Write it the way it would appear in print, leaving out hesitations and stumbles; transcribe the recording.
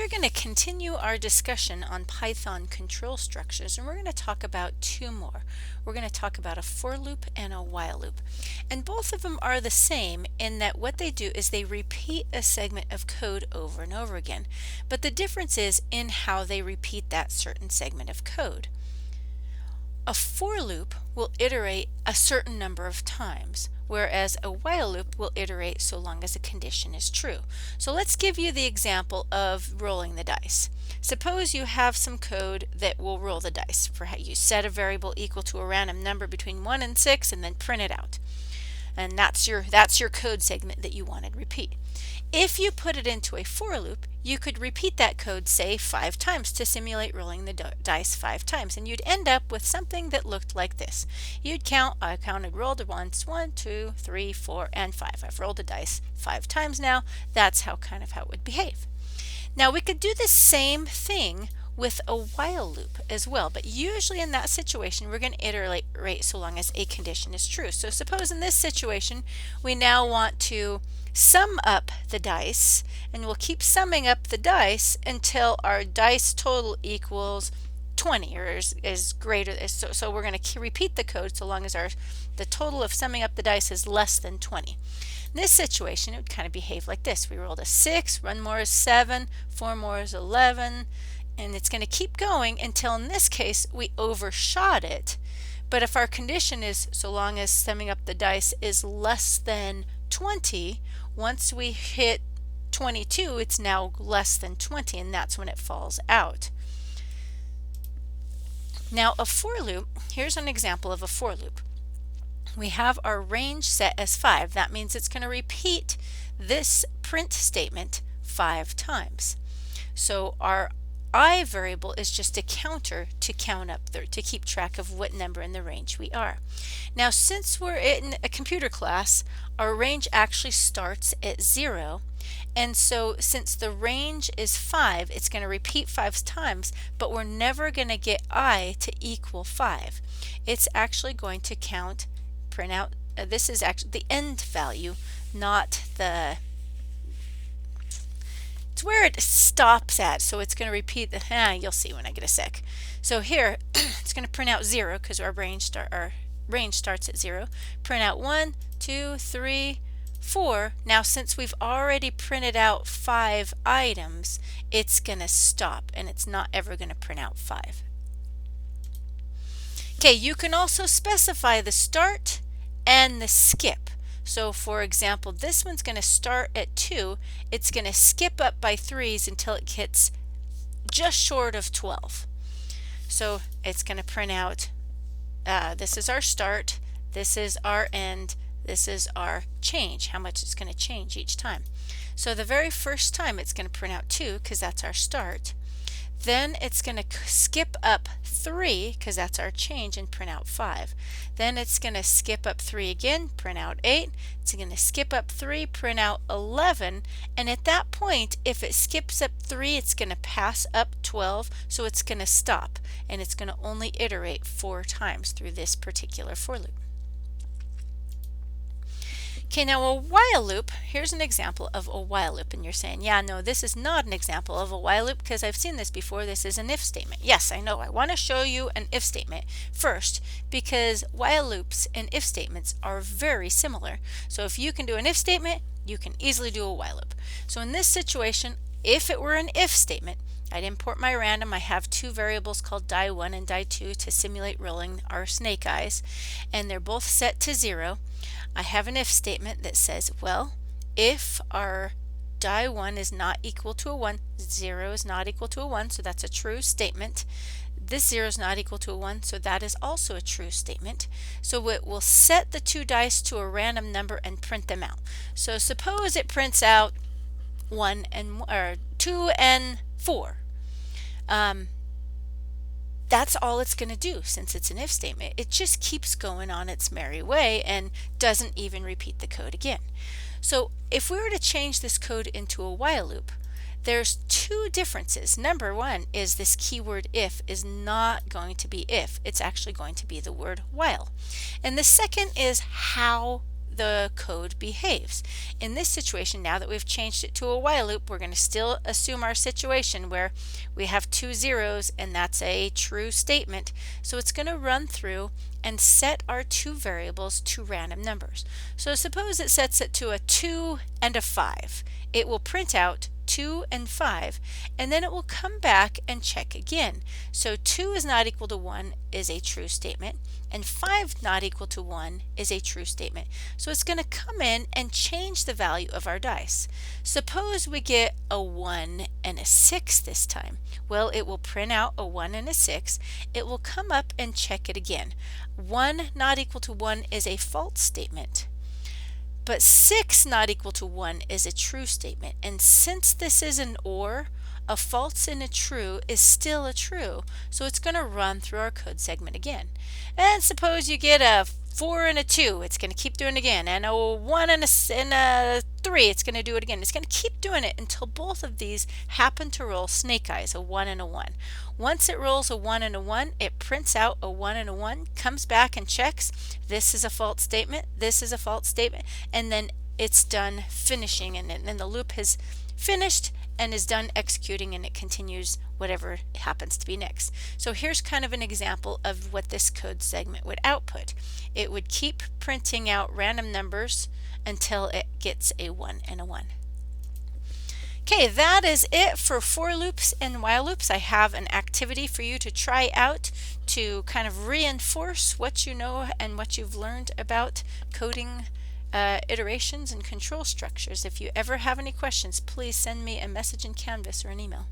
going to continue our discussion on Python control structures, and we're going to talk about two more. We're going to talk about a for loop and a while loop. And both of them are the same in that what they do is they repeat a segment of code over and over again. But the difference is in how they repeat that certain segment of code. A for loop will iterate a certain number of times, whereas a while loop will iterate so long as a condition is true. So let's give you the example of rolling the dice. Suppose you have some code that will roll the dice. For how you set a variable equal to a random number between 1 and 6 and then print it out. And that's your code segment that you wanted to repeat. If you put it into a for loop, you could repeat that code, say, 5 times to simulate rolling the dice 5 times, and you'd end up with something that looked like this. You'd count, I counted rolled once, 1, 2, 3, 4, and 5. I've rolled the dice 5 times now. That's how it would behave. Now we could do the same thing with a while loop as well, but usually in that situation we're going to iterate so long as a condition is true. So suppose in this situation we now want to sum up the dice, and we'll keep summing up the dice until our dice total equals 20 or is greater. So we're going to repeat the code so long as the total of summing up the dice is less than 20. In this situation, it would kind of behave like this. We rolled a 6, 1 more is 7, 4 more is 11, and it's going to keep going until in this case we overshot it. But if our condition is so long as summing up the dice is less than 20, once we hit 22, it's now less than 20, and that's when it falls out. Now a for loop, here's an example of a for loop. We have our range set as 5. That means it's going to repeat this print statement 5 times. So our I variable is just a counter to count up there, to keep track of what number in the range we are. Now since we're in a computer class, our range actually starts at 0, and so since the range is 5, it's going to repeat 5 times, but we're never going to get I to equal 5. It's actually going to print out, this is actually the end value, not the, it's where it stops at, so it's going to repeat the, you'll see when I get a sec. So here it's going to print out 0 because our range starts at 0. Print out 1, 2, 3, 4. Now since we've already printed out 5 items, it's going to stop and it's not ever going to print out 5. Okay, you can also specify the start and the skip. So for example, this one's going to start at 2. It's going to skip up by 3s until it gets just short of 12. So it's going to print out, this is our start, this is our end, this is our change, how much it's going to change each time. So the very first time it's going to print out 2 because that's our start. Then it's going to skip up 3 because that's our change and print out 5. Then it's going to skip up 3 again, print out 8. It's going to skip up 3, print out 11. And at that point, if it skips up 3, it's going to pass up 12. So it's going to stop. And it's going to only iterate 4 times through this particular for loop. Okay, now a while loop, here's an example of a while loop, and you're saying, yeah, no, this is not an example of a while loop because I've seen this before. This is an if statement. Yes, I know. I want to show you an if statement first because while loops and if statements are very similar. So if you can do an if statement, you can easily do a while loop. So in this situation, if it were an if statement, I'd import my random. I have 2 variables called die1 and die2 to simulate rolling our snake eyes, and they're both set to 0. I have an if statement that says, well, if our die1 is not equal to a 1, 0 is not equal to a 1, so that's a true statement. This 0 is not equal to a 1, so that is also a true statement. So it will set the 2 dice to a random number and print them out. So suppose it prints out 1 and or 2 and 4. That's all it's going to do since it's an if statement. It just keeps going on its merry way and doesn't even repeat the code again. So if we were to change this code into a while loop, there's 2 differences. Number 1 is this keyword if is not going to be if. It's actually going to be the word while. And the second is how the code behaves. In this situation, now that we've changed it to a while loop, we're going to still assume our situation where we have two zeros and that's a true statement. So it's going to run through and set our two variables to random numbers. So suppose it sets it to a 2 and a 5. It will print out 2 and 5, and then it will come back and check again. So 2 is not equal to 1 is a true statement, and 5 not equal to 1 is a true statement. So it's going to come in and change the value of our dice. Suppose we get a 1 and a 6 this time. Well, it will print out a 1 and a 6. It will come up and check it again. 1 not equal to 1 is a false statement. But 6 not equal to 1 is a true statement. And since this is an OR, a false and a true is still a true. So it's going to run through our code segment again. And suppose you get a 4 and a 2, it's going to keep doing it again. And a 1 and a 3, it's going to do it again. It's going to keep doing it until both of these happen to roll snake eyes, a 1 and a 1. Once it rolls a 1 and a 1, it prints out a 1 and a 1, comes back and checks. This is a false statement, this is a false statement, and then it's done finishing, and then the loop has finished and is done executing, and it continues whatever happens to be next. So here's kind of an example of what this code segment would output. It would keep printing out random numbers until it gets a 1 and a 1. Okay, that is it for for loops and while loops. I have an activity for you to try out to kind of reinforce what you know and what you've learned about coding iterations and control structures. If you ever have any questions, please send me a message in Canvas or an email.